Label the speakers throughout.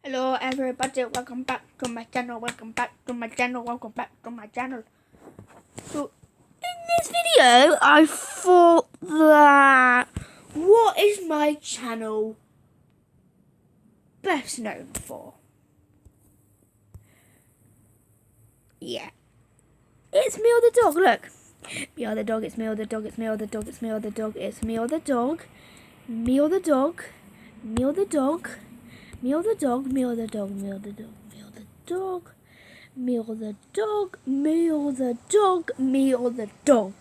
Speaker 1: Hello everybody, welcome back to my channel, So, in this video, I thought that, what is my channel best known for? Yeah, it's me or the dog, look. Me or the dog, it's me or the dog, it's me or the dog, it's me or the dog, it's me or the dog, me or the dog, me or the dog, me or the dog, me or the dog, me or the dog, me or the dog, me or the dog, me or the dog, me or the dog.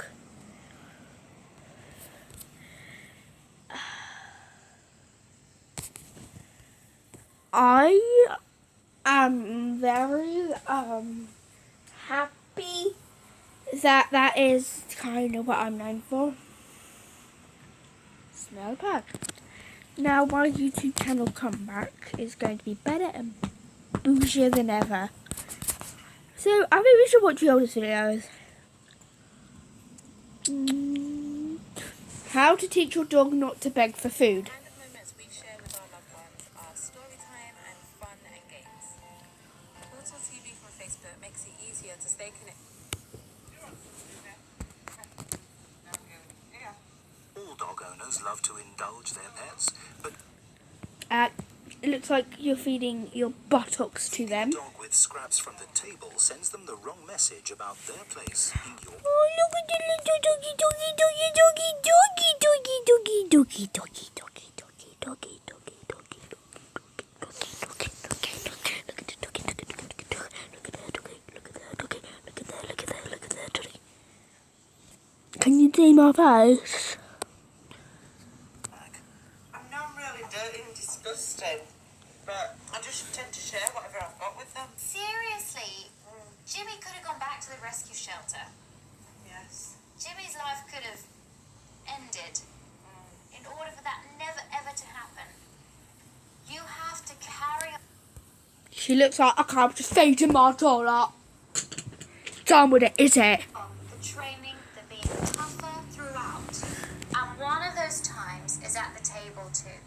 Speaker 1: I am very happy that is kind of what I'm known for. Smell bad. Now my YouTube channel comeback is going to be better and bougier than ever. So I think we should watch the oldest videos. How to teach your dog not to beg for food.
Speaker 2: Random moments we share with our loved ones are story time and fun and games. Portal TV from Facebook makes it easier to stay connected.
Speaker 3: All dog owners love to indulge their pets, but
Speaker 1: It looks like you're feeding your buttocks to them.
Speaker 3: a dog with scraps from the table sends them the wrong message about their place in your...
Speaker 1: Oh, look at the little doggy, doggy, doggy, doggy, doggy, doggy, doggy, doggy, doggy, doggy, doggy, doggy, doggy, doggy, doggy. Can you see my face?
Speaker 4: I'm not really dirty and disgusting, but I just tend to share whatever I've got with them.
Speaker 5: Seriously, Jimmy could have gone back to the rescue shelter.
Speaker 4: Yes.
Speaker 5: Jimmy's life could have ended in order for that never ever to happen. You have to carry on.
Speaker 1: She looks like I can't just fade in my dollar. Done with it, is it?
Speaker 5: The training, the being tougher throughout. And one of those times is at the table too.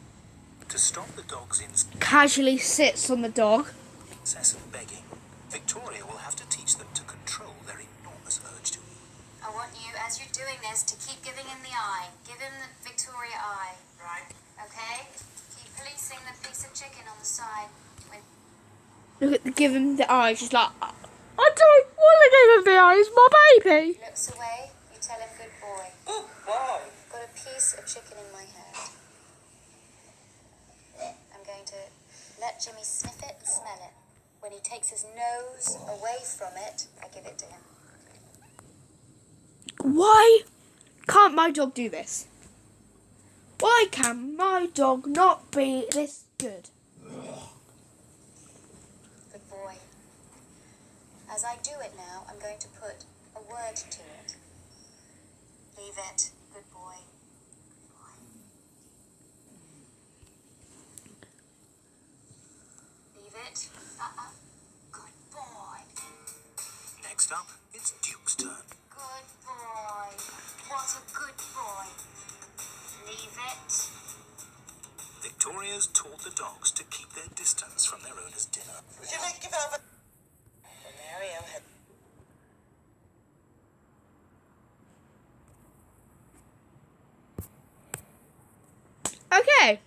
Speaker 3: To stop the dog's
Speaker 1: Casually sits on the dog.
Speaker 3: incessant begging, Victoria will have to teach them to control their enormous urge to eat.
Speaker 5: I want you, as you're doing this, to keep giving him the eye. Give him the Victoria eye.
Speaker 4: Right.
Speaker 5: Okay? Keep policing the piece of chicken on the side.
Speaker 1: Look at the give him the eye. She's like, I don't want to give him the eye. It's my baby.
Speaker 5: Looks away, you tell him good boy.
Speaker 4: Oh, boy.
Speaker 5: Got a piece of chicken in my hand. I'm going to let Jimmy sniff it and smell it. When he takes his nose away from it, I give it to him.
Speaker 1: Why can't my dog do this? Why can my dog not be this good?
Speaker 5: Good boy. As I do it now, I'm going to put a word to it. Leave it. Good boy. Good boy. Leave it. Good boy.
Speaker 3: Next up, it's Duke's turn.
Speaker 5: Good boy. What a good boy. Leave it.
Speaker 3: Victoria's taught the dogs to keep their distance from their owner's dinner.
Speaker 4: Would you like to give over? Mario had...
Speaker 1: Okay.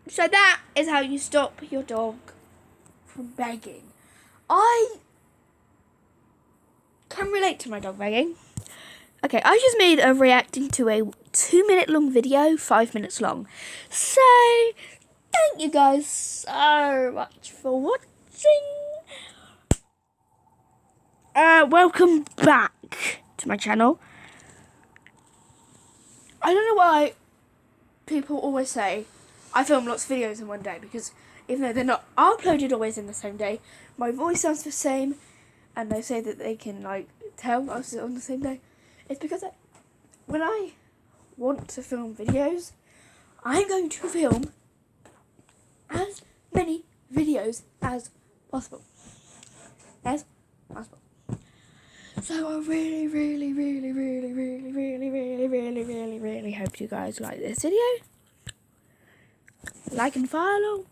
Speaker 1: So that is how you stop your dog from begging. I can relate to my dog begging. Okay, I just made a reacting to a 2-minute long video, 5 minutes long. So, thank you guys so much for watching. Welcome back to my channel. I don't know why people always say I film lots of videos in one day, because even though they're not uploaded always in the same day, my voice sounds the same, and they say that they can like tell I was on the same day. It's because when I want to film videos, I'm going to film as many videos as possible. So I really hope you guys like this video. Like and follow.